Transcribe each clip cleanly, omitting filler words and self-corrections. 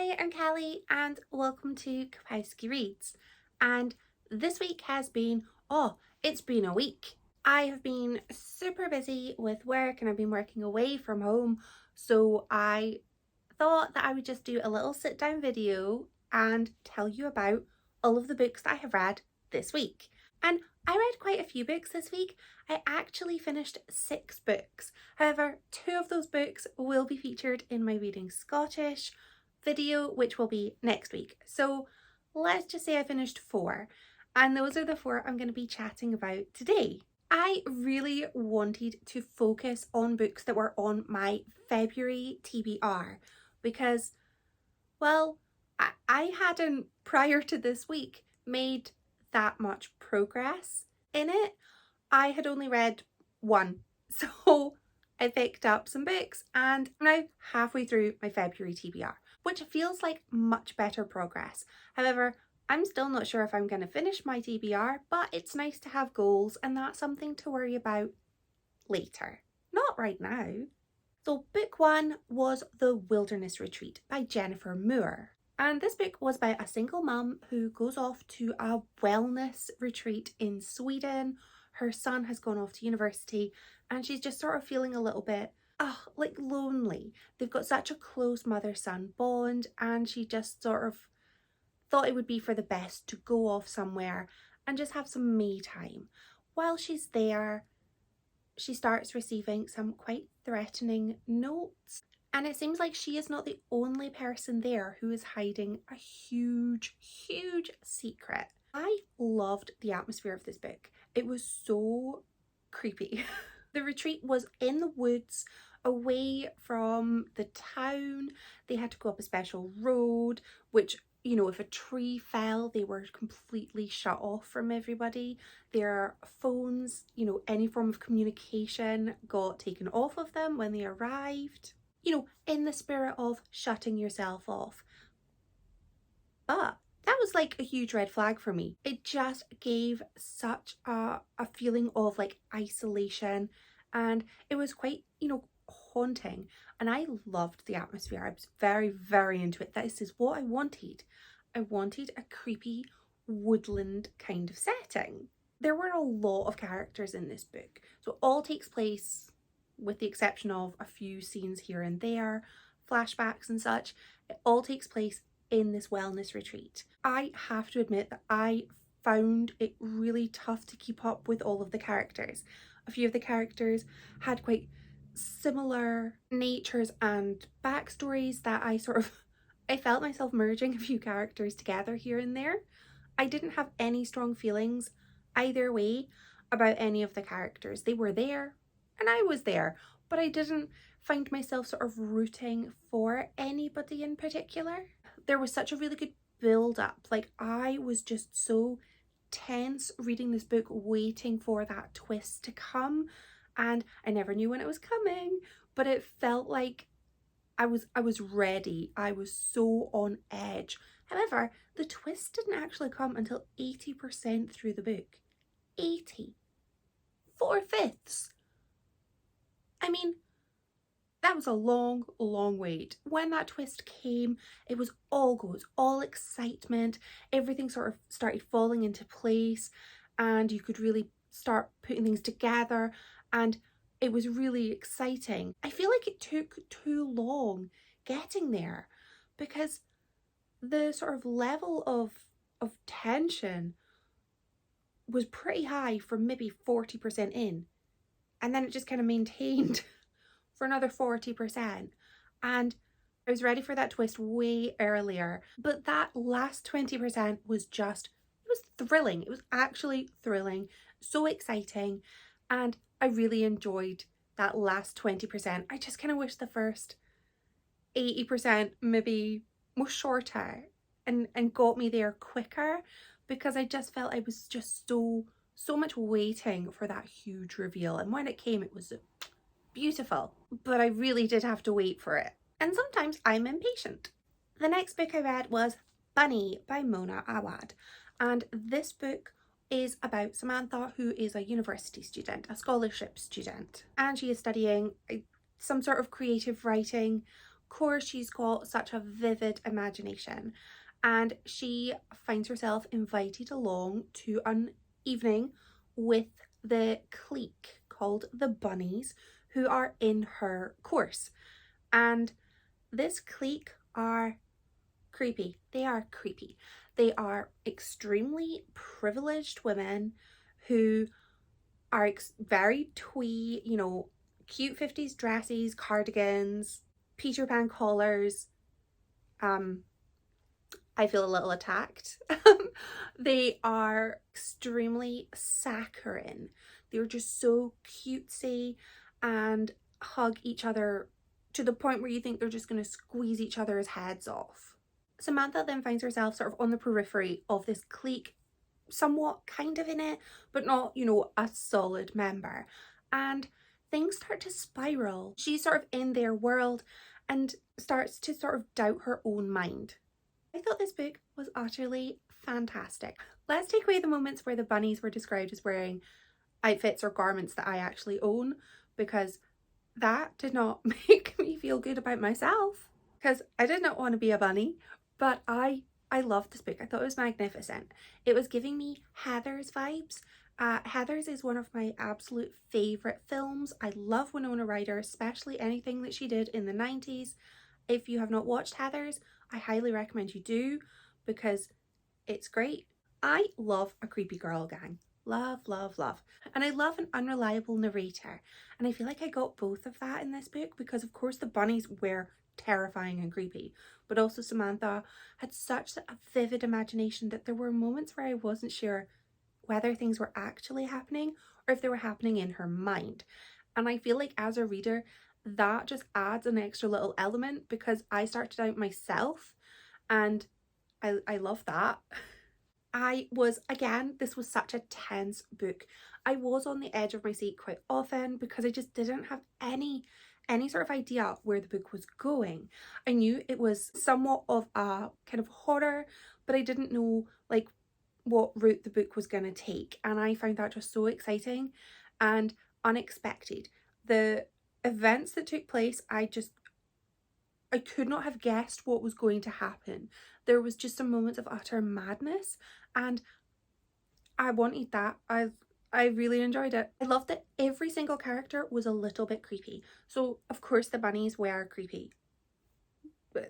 Hi, I'm Kelly and welcome to Kapowski Reads. And this week has been, it's been a week. I have been super busy with work and I've been working away from home. So I thought that I would just do a little sit down video and tell you about all of the books that I have read this week. And I read quite a few books this week. I actually finished 6 books. However, 2 of those books will be featured in my Reading Scottish video, which will be next week. So let's just say I finished 4, and those are the 4 I'm going to be chatting about today. I really wanted to focus on books that were on my February TBR because, well, I hadn't, prior to this week, made that much progress in it. I had only read 1, so I picked up some books and I'm now halfway through my February TBR, which feels like much better progress. However, I'm still not sure if I'm going to finish my TBR, but it's nice to have goals and that's something to worry about later. Not right now. So book 1 was The Wilderness Retreat by Jennifer Moore. And this book was about a single mum who goes off to a wellness retreat in Sweden. Her son has gone off to university and she's just sort of feeling a little bit, like lonely. They've got such a close mother-son bond and she just sort of thought it would be for the best to go off somewhere and just have some me time. While she's there, she starts receiving some quite threatening notes. And it seems like she is not the only person there who is hiding a huge, huge secret. I loved the atmosphere of this book. It was so creepy. The retreat was in the woods, away from the town. They had to go up a special road, which, you know, if a tree fell, they were completely shut off from everybody. Their phones, you know, any form of communication got taken off of them when they arrived. You know, in the spirit of shutting yourself off. But that was like a huge red flag for me. It just gave such a feeling of like isolation and it was quite, you know, haunting. And I loved the atmosphere. I was very, very into it. This is what I wanted. I wanted a creepy woodland kind of setting. There were a lot of characters in this book. So it all takes place, with the exception of a few scenes here and there, flashbacks and such, it all takes place in this wellness retreat. I have to admit that I found it really tough to keep up with all of the characters. A few of the characters had quite similar natures and backstories that I felt myself merging a few characters together here and there. I didn't have any strong feelings either way about any of the characters. They were there and I was there, but I didn't find myself sort of rooting for anybody in particular. There was such a really good build up. Like I was just so tense reading this book, waiting for that twist to come, and I never knew when it was coming, but it felt like I was ready. I was so on edge. However, the twist didn't actually come until 80% through the book. 80. 4/5. I mean, that was a long, long wait. When that twist came, it was all go, it was all excitement. Everything sort of started falling into place and you could really start putting things together and it was really exciting. I feel like it took too long getting there because the sort of level of tension was pretty high from maybe 40% in, and then it just kind of maintained for another 40%, and I was ready for that twist way earlier. But that last 20% was just, it was thrilling. It was actually thrilling, so exciting, and I really enjoyed that last 20%. I just kind of wish the first 80% maybe was shorter and got me there quicker, because I just felt I was just so much waiting for that huge reveal, and when it came it was beautiful, but I really did have to wait for it, and sometimes I'm impatient. The next book I read was Bunny by Mona Awad, and this book is about Samantha, who is a university student, a scholarship student, and she is studying some sort of creative writing, course, she's got such a vivid imagination, and she finds herself invited along to an evening with the clique called the Bunnies, who are in her course. And this clique are creepy. They are creepy. They are extremely privileged women who are very twee, you know, cute 50s dresses, cardigans, Peter Pan collars. I feel a little attacked. They are extremely saccharine. They're just so cutesy and hug each other to the point where you think they're just going to squeeze each other's heads off. Samantha then finds herself sort of on the periphery of this clique, somewhat kind of in it, but not, you know, a solid member. And things start to spiral. She's sort of in their world and starts to sort of doubt her own mind. I thought this book was utterly fantastic. Let's take away the moments where the bunnies were described as wearing outfits or garments that I actually own, because that did not make me feel good about myself, because I did not want to be a bunny. But I loved this book. I thought it was magnificent. It was giving me Heathers vibes. Heathers is one of my absolute favourite films. I love Winona Ryder, especially anything that she did in the 90s. If you have not watched Heathers, I highly recommend you do, because it's great. I love a creepy girl gang. Love, love, love. And I love an unreliable narrator. And I feel like I got both of that in this book, because of course the bunnies were terrifying and creepy, but also Samantha had such a vivid imagination that there were moments where I wasn't sure whether things were actually happening or if they were happening in her mind. And I feel like as a reader, that just adds an extra little element, because I start to doubt myself, and I love that. This was such a tense book. I was on the edge of my seat quite often because I just didn't have any sort of idea where the book was going. I knew it was somewhat of a kind of horror, but I didn't know like what route the book was going to take, and I found that just so exciting and unexpected. The events that took place, I could not have guessed what was going to happen. There was just some moments of utter madness, and I wanted that. I really enjoyed it. I loved that every single character was a little bit creepy. So of course the bunnies were creepy.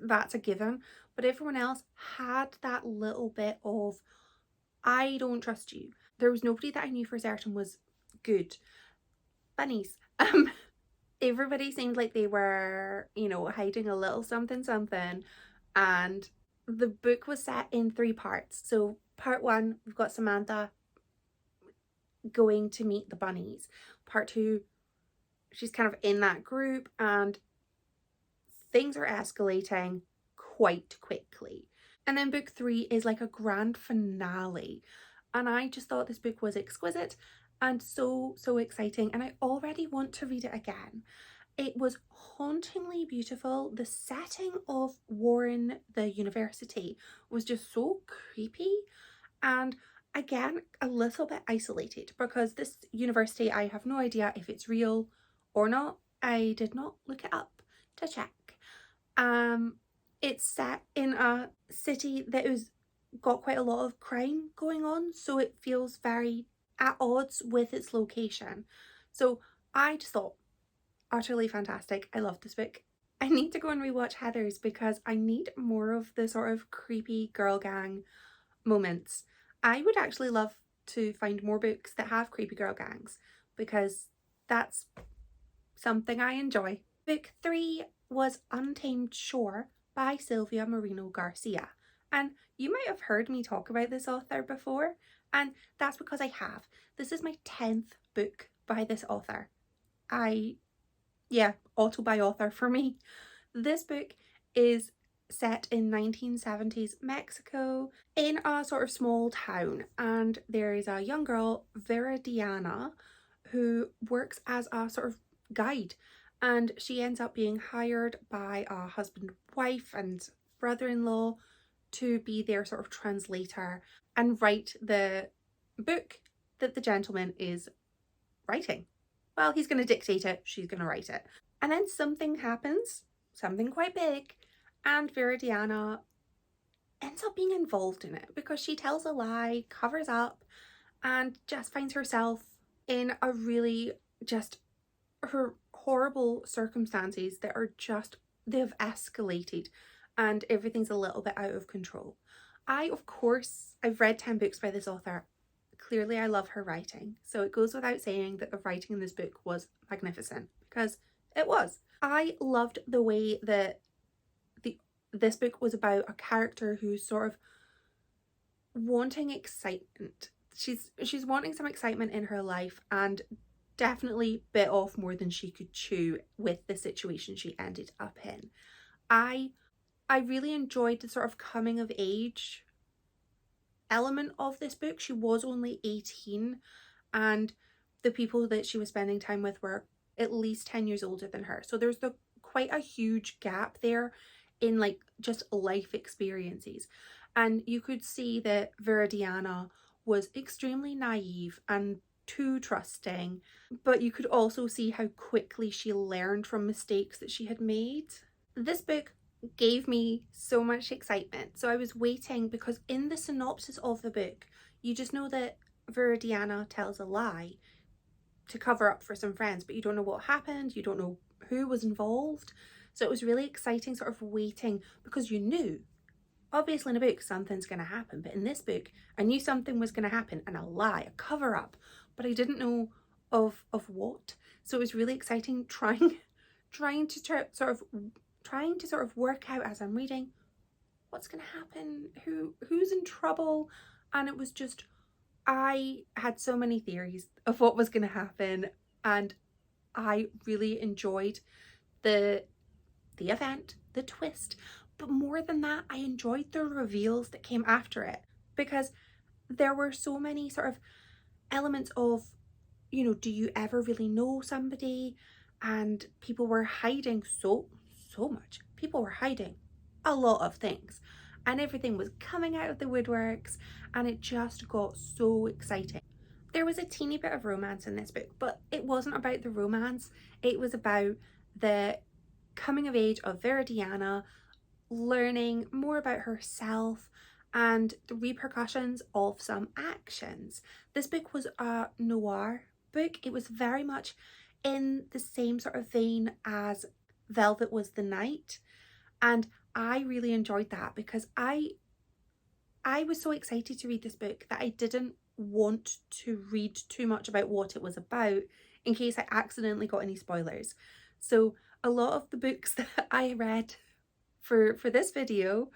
That's a given. But everyone else had that little bit of, I don't trust you. There was nobody that I knew for certain was good. Bunnies. Everybody seemed like they were, you know, hiding a little something something. And the book was set in 3 parts. So part 1, we've got Samantha going to meet the bunnies. Part 2, she's kind of in that group and things are escalating quite quickly. And then book 3 is like a grand finale. And I just thought this book was exquisite and so exciting, and I already want to read it again. It was hauntingly beautiful. The setting of Warren, the university, was just so creepy, and again a little bit isolated, because this university, I have no idea if it's real or not. I did not look it up to check. It's set in a city that has got quite a lot of crime going on, so it feels very at odds with its location. So I just thought, utterly fantastic. I love this book. I need to go and rewatch Heathers because I need more of the sort of creepy girl gang moments. I would actually love to find more books that have creepy girl gangs, because that's something I enjoy. Book 3 was Untamed Shore by Silvia Moreno-Garcia. And you might have heard me talk about this author before, and that's because I have. This is my 10th book by this author. Author for me. This book is set in 1970s Mexico in a sort of small town, and there is a young girl, Viridiana, who works as a sort of guide, and she ends up being hired by a husband, wife and brother-in-law to be their sort of translator and write the book that the gentleman is writing. Well, he's going to dictate it, she's going to write it. And then something happens. something quite big, and Viridiana ends up being involved in it because she tells a lie, covers up, and just finds herself in a really just her horrible circumstances that are just, they've escalated and everything's a little bit out of control. Of course, I've read 10 books by this author. Clearly I love her writing, so it goes without saying that the writing in this book was magnificent, because it was. I loved the way that this book was about a character who's sort of wanting excitement. She's wanting some excitement in her life, and definitely bit off more than she could chew with the situation she ended up in. I really enjoyed the sort of coming of age element of this book. She was only 18, and the people that she was spending time with were at least 10 years older than her. So there's quite a huge gap there in like just life experiences. And you could see that Viridiana was extremely naive and too trusting, but you could also see how quickly she learned from mistakes that she had made. This book gave me so much excitement, so I was waiting, because in the synopsis of the book you just know that Viridiana tells a lie to cover up for some friends, but you don't know what happened, you don't know who was involved. So it was really exciting sort of waiting, because you knew obviously in a book something's going to happen, but in this book I knew something was going to happen, and a lie, a cover up, but I didn't know of what. So it was really exciting trying to sort of work out as I'm reading what's going to happen, who's in trouble. And it was just, I had so many theories of what was going to happen, and I really enjoyed the event, the twist, but more than that, I enjoyed the reveals that came after it, because there were so many sort of elements of, you know, do you ever really know somebody? And people were hiding so much. People were hiding a lot of things, and everything was coming out of the woodworks, and it just got so exciting. There was a teeny bit of romance in this book, but it wasn't about the romance. It was about the coming of age of Viridiana, learning more about herself and the repercussions of some actions. This book was a noir book. It was very much in the same sort of vein as Velvet Was the Night, and I really enjoyed that, because I was so excited to read this book that I didn't want to read too much about what it was about in case I accidentally got any spoilers. So a lot of the books that I read for this video,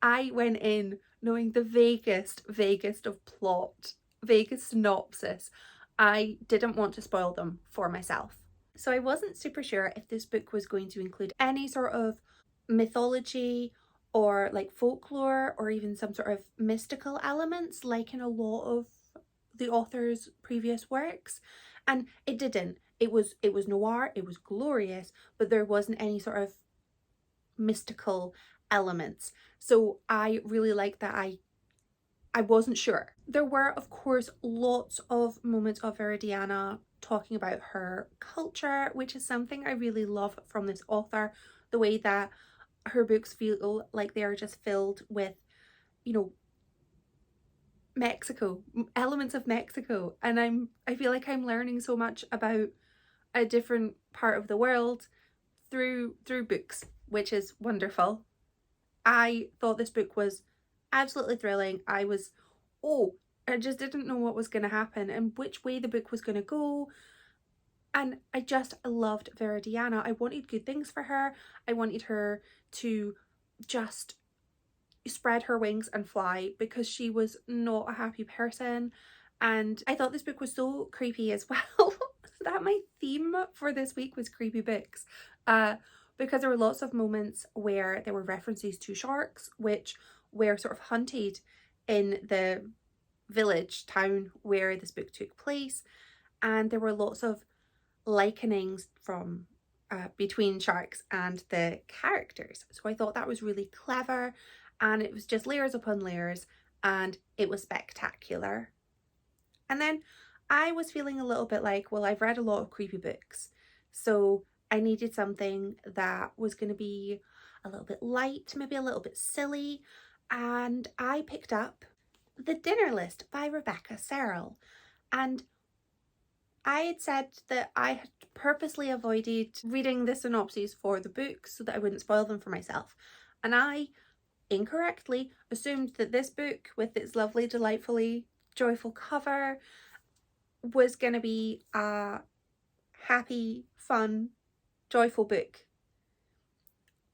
I went in knowing the vaguest of plot, vaguest synopsis. I didn't want to spoil them for myself. So I wasn't super sure if this book was going to include any sort of mythology or like folklore, or even some sort of mystical elements like in a lot of the author's previous works, and it didn't. It was noir, it was glorious, but there wasn't any sort of mystical elements. So I really liked that. I wasn't sure. There were, of course, lots of moments of Viridiana talking about her culture, which is something I really love from this author. The way that her books feel like they are just filled with, you know, Mexico, elements of Mexico, and I feel like I'm learning so much about a different part of the world through books, which is wonderful. I thought this book was absolutely thrilling. I just didn't know what was going to happen and which way the book was going to go. And I just loved Viridiana. I wanted good things for her. I wanted her to just spread her wings and fly, because she was not a happy person. And I thought this book was so creepy as well. That my theme for this week was creepy books. Because there were lots of moments where there were references to sharks, which were sort of hunted in the village town where this book took place. And there were lots of likenings from between sharks and the characters. So I thought that was really clever, and it was just layers upon layers, and it was spectacular. And then I was feeling a little bit like, well, I've read a lot of creepy books, so I needed something that was going to be a little bit light, maybe a little bit silly, and I picked up The Dinner List by Rebecca Serle. And I had said that I had purposely avoided reading the synopses for the book so that I wouldn't spoil them for myself. And I incorrectly assumed that this book, with its lovely, delightfully joyful cover, was going to be a happy, fun, joyful book.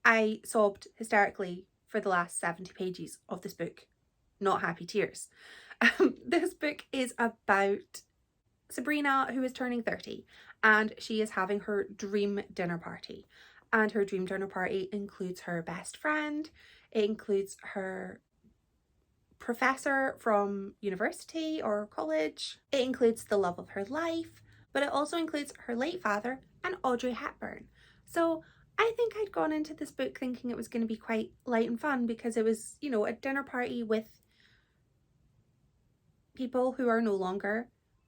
I sobbed hysterically for the last 70 pages of this book. Not happy tears. This book is about Sabrina, who is turning 30, and she is having her dream dinner party. And her dream dinner party includes her best friend, it includes her professor from university or college, it includes the love of her life, but it also includes her late father and Audrey Hepburn. So I think I'd gone into this book thinking it was going to be quite light and fun because it was, you know, a dinner party with people who are no longer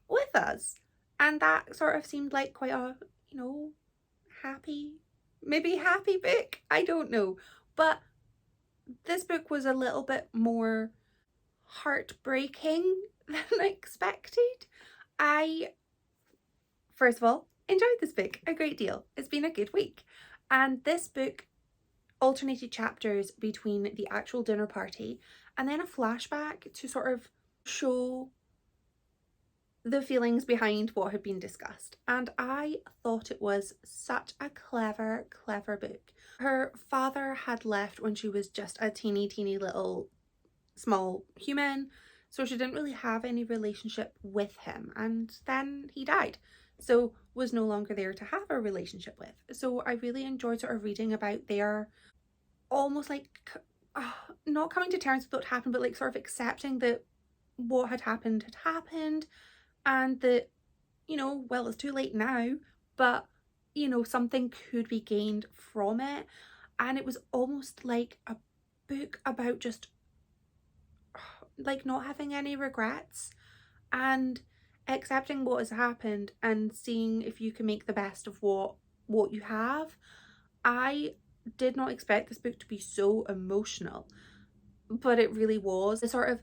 with us. And that sort of seemed like quite a, you know, happy, maybe happy book. I don't know. But this book was a little bit more heartbreaking than expected. I, first of all, enjoyed this book a great deal. It's been a good week. And this book alternated chapters between the actual dinner party and then a flashback to sort of show the feelings behind what had been discussed. And I thought it was such a clever book. Her father had left when she was just a teeny little small human, so she didn't really have any relationship with him, and then he died, so was no longer there to have a relationship with. So I really enjoyed sort of reading about their almost like not coming to terms with what happened, but like sort of accepting that what had happened, and that, you know, well, it's too late now, but, you know, something could be gained from it. And it was almost like a book about just like not having any regrets and accepting what has happened and seeing if you can make the best of what you have. I did not expect this book to be so emotional, but it really was. The sort of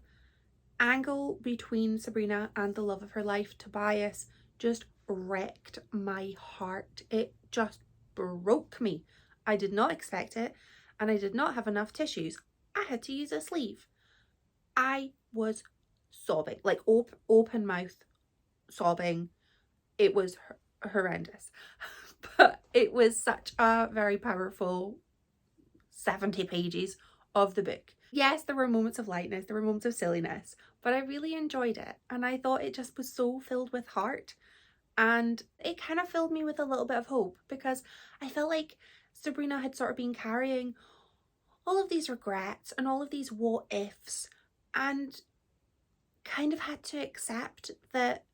angle between Sabrina and the love of her life, Tobias, just wrecked my heart. It just broke me. I did not expect it, and I did not have enough tissues. I had to use a sleeve. I was sobbing, like open mouth sobbing. It was horrendous. But it was such a very powerful 70 pages of the book. Yes, there were moments of lightness, there were moments of silliness, but I really enjoyed it, and I thought it just was so filled with heart, and it kind of filled me with a little bit of hope, because I felt like Sabrina had sort of been carrying all of these regrets and all of these what ifs, and kind of had to accept that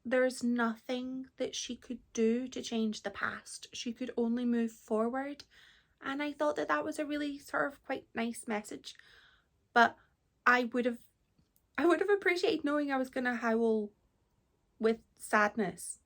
there's nothing that she could do to change the past. She could only move forward. And I thought that that was a really sort of quite nice message. But I would have appreciated knowing I was going to howl with sadness.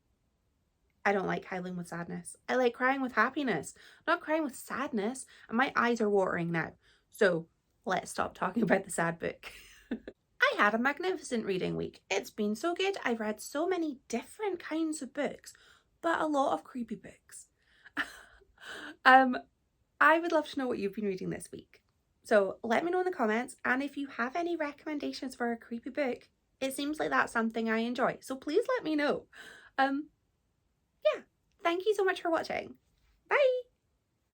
I don't like howling with sadness. I like crying with happiness, not crying with sadness. And my eyes are watering now. So let's stop talking about the sad book. I had a magnificent reading week. It's been so good. I've read so many different kinds of books, but a lot of creepy books. I would love to know what you've been reading this week. So let me know in the comments, and if you have any recommendations for a creepy book, it seems like that's something I enjoy. So please let me know. Yeah, thank you so much for watching. Bye!